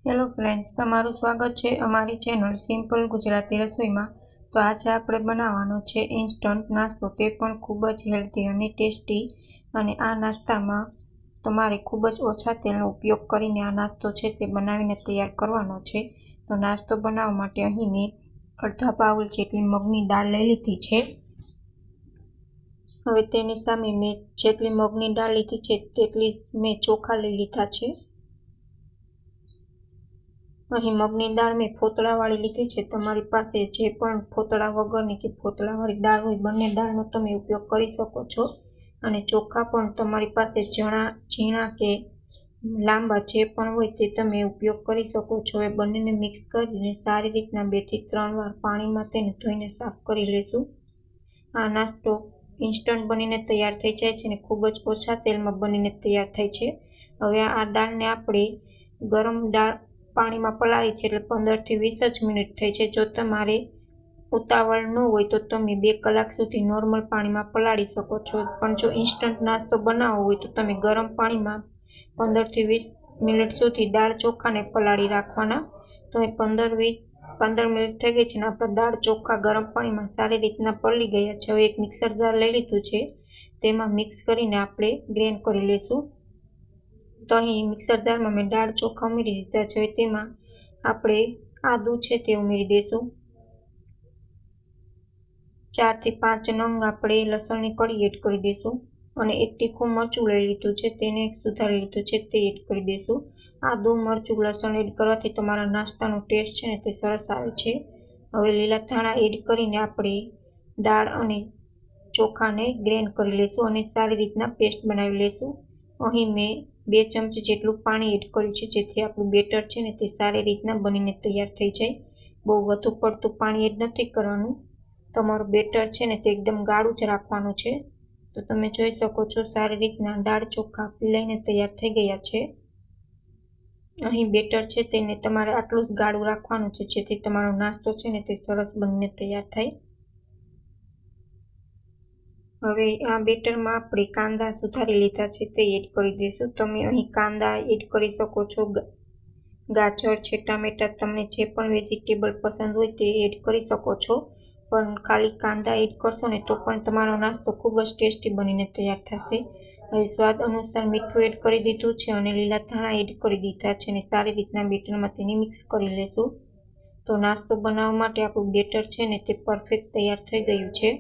Hello friends, તમારું સ્વાગત છે અમારી ચેનલ સિમ્પલ ગુજરાતી રસોઈમાં। તો આજે આપણે બનાવવાનો છે ઇન્સ્ટન્ટ નાસ્તો, તે પણ ખૂબ જ હેલ્ધી અને ટેસ્ટી। અને આ નાસ્તામાં તમારે ખૂબ જ ઓછા તેલનો ઉપયોગ કરીને આ નાસ્તો છે તે બનાવીને તૈયાર કરવાનો છે। તો નાસ્તો બનાવવા માટે અહીં મેં અડધા બાઉલ જેટલી મગની દાળ લઈ લીધી છે। હવે તેની સામે મેં જેટલી મગની દાળ લીધી છે તેટલી મેં ચોખા લઈ લીધા છે। અહીં મગની દાળ મેં ફોતળાવાળી લીધી છે। તમારી પાસે જે પણ ફોતળા વગરની કે ફોતળાવાળી દાળ હોય, બંને દાળનો તમે ઉપયોગ કરી શકો છો। અને ચોખા પણ તમારી પાસે ઝીણા કે લાંબા જે પણ હોય તે તમે ઉપયોગ કરી શકો છો। એ બંનેને મિક્સ કરીને સારી રીતના 2 થી 3 વાર પાણીમાં તેને ધોઈને સાફ કરી લેશું। આ નાસ્તો ઇન્સ્ટન્ટ બનીને તૈયાર થઈ જાય છે અને ખૂબ જ ઓછા તેલમાં બનીને તૈયાર થાય છે। હવે આ દાળને આપણે ગરમ દાળ પાણીમાં પલાળી છે એટલે 15 થી 20 જ મિનિટ થઈ છે। જો તમારે ઉતાવળ ન હોય તો તમે 2 કલાક સુધી નોર્મલ પાણીમાં પલાળી શકો છો, પણ જો ઇન્સ્ટન્ટ નાસ્તો બનાવવો હોય તો તમે ગરમ પાણીમાં 15 થી 20 મિનિટ સુધી દાળ ચોખાને પલાળી રાખવાના। તો એ 15 મિનિટ થઈ ગઈ છે અને આપણા દાળ ચોખા ગરમ પાણીમાં સારી રીતના પલળી ગયા છે। હવે એક મિક્સર જાર લઈ લીધું છે, તેમાં મિક્સ કરીને આપણે ગ્રાઇન્ડ કરી લઈશું। તો અહીં મિક્સર જારમાં મેં દાળ ચોખા ઉમેરી દીધા છે। તેમાં આપણે આદું છે તે ઉમેરી દઈશું। 4 થી 5 નંગ આપણે લસણની કળી એડ કરી દઈશું અને એક તીખું મરચું લઈ લીધું છે, તેને સુધારી લીધું છે, તે એડ કરી દઈશું। આદું, મરચું, લસણ એડ કરવાથી તમારા નાસ્તાનો ટેસ્ટ છે ને તે સરસ આવે છે। હવે લીલા ધાણા એડ કરીને આપણે દાળ અને ચોખાને ગ્રાઇન્ડ કરી લઈશું અને સારી રીતના પેસ્ટ બનાવી લઈશું। અહીં મેં 2 ચમચી જેટલું પાણી એડ કર્યું છે, જેથી આપણું બેટર છે ને તે સારી રીતના બનીને તૈયાર થઈ જાય। બહુ વધુ પડતું પાણી એડ નથી કરવાનું, તમારું બેટર છે ને તે એકદમ ગાઢું જ રાખવાનું છે। તો તમે જોઈ શકો છો સારી રીતના દાળ ચોખા પીલાઈને તૈયાર થઈ ગયા છે। અહીં બેટર છે તેને તમારે આટલું જ ગાઢું રાખવાનું છે, જેથી તમારો નાસ્તો છે ને તે સરસ બનીને તૈયાર થાય। હવે આ બેટરમાં આપણે કાંદા સુધારી લીધા છે તે એડ કરી દઈશું। તમે અહીં કાંદા એડ કરી શકો છો, ગાજર છે, ટામેટા, તમને જે પણ વેજીટેબલ પસંદ હોય તે એડ કરી શકો છો, પણ ખાલી કાંદા એડ કરશો ને તો પણ તમારો નાસ્તો ખૂબ જ ટેસ્ટી બનીને તૈયાર થશે। હવે સ્વાદ અનુસાર મીઠું એડ કરી દીધું છે અને લીલા ધાણા એડ કરી દીધા છે અને સારી રીતના બેટરમાં તેને મિક્સ કરી લેશું। તો નાસ્તો બનાવવા માટે આપણું બેટર છે ને તે પરફેક્ટ તૈયાર થઈ ગયું છે।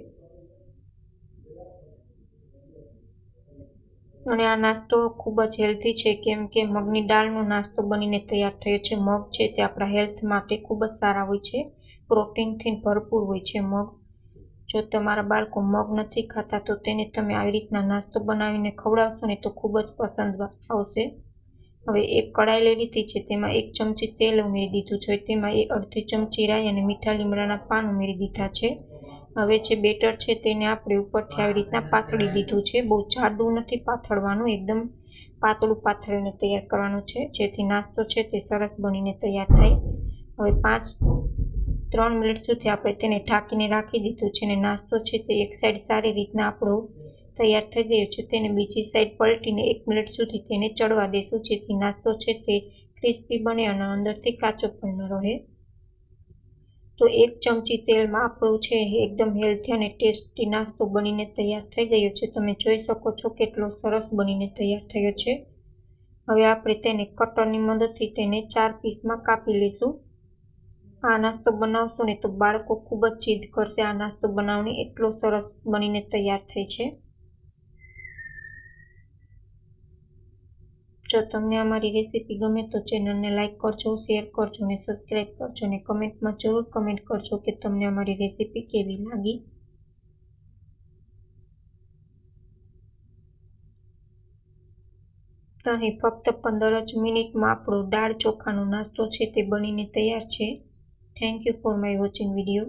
અને આ નાસ્તો ખૂબ જ હેલ્ધી છે, કેમ કે મગની દાળનો નાસ્તો બનીને તૈયાર થયો છે। મગ છે તે આપણા હેલ્થ માટે ખૂબ જ સારા હોય છે, પ્રોટીનથી ભરપૂર હોય છે મગ। જો તમારા બાળકો મગ નથી ખાતા તો તેને તમે આવી રીતના નાસ્તો બનાવીને ખવડાવશો ને તો ખૂબ જ પસંદ આવશે। હવે એક કડાઈ લઈ લીધી છે, તેમાં 1 ચમચી તેલ ઉમેરી દીધું છે, તેમાં અડધી ચમચી રાઈ અને મીઠા લીમડાના પાન ઉમેરી દીધા છે। હવે જે બેટર છે તેને આપણે ઉપરથી આવી રીતના પાથળી દીધું છે, બહુ જાડું નથી પાથળવાનું, એકદમ પાતળું પાથરીને તૈયાર કરવાનું છે, જેથી નાસ્તો છે તે સરસ બનીને તૈયાર થાય। હવે 3 મિનિટ સુધી આપણે તેને ઢાંકીને રાખી દીધું છે અને નાસ્તો છે તે એક સાઈડ સારી રીતના આપણો તૈયાર થઈ ગયો છે, તેને બીજી સાઈડ પલટીને 1 મિનિટ સુધી તેને ચડવા દઈશું, જેથી નાસ્તો છે તે ક્રિસ્પી બને અને અંદરથી કાચો પણ ન રહે। તો 1 ચમચી તેલમાં આપણું છે એકદમ હેલ્ધી અને ટેસ્ટી નાસ્તો બનીને તૈયાર થઈ ગયો છે। તમે જોઈ શકો છો કેટલો સરસ બનીને તૈયાર થયો છે। હવે આપણે તેને કટરની મદદથી તેને 4 પીસમાં કાપી લઈશું। આ નાસ્તો બનાવશો ને તો બાળકો ખૂબ જ જીદ કરશે આ નાસ્તો બનાવવાની, એટલો સરસ બનીને તૈયાર થાય છે। જો તમને અમારી રેસીપી ગમે તો ચેનલને લાઇક કરજો, શેર કરજો અને સબસ્ક્રાઈબ કરજો અને કમેન્ટમાં જરૂર કમેન્ટ કરજો કે તમને અમારી રેસીપી કેવી લાગી। તો અહીં ફક્ત 15 જ મિનિટમાં આપણો દાળ ચોખાનો નાસ્તો છે તે બનીને તૈયાર છે। Thank you for my watching video.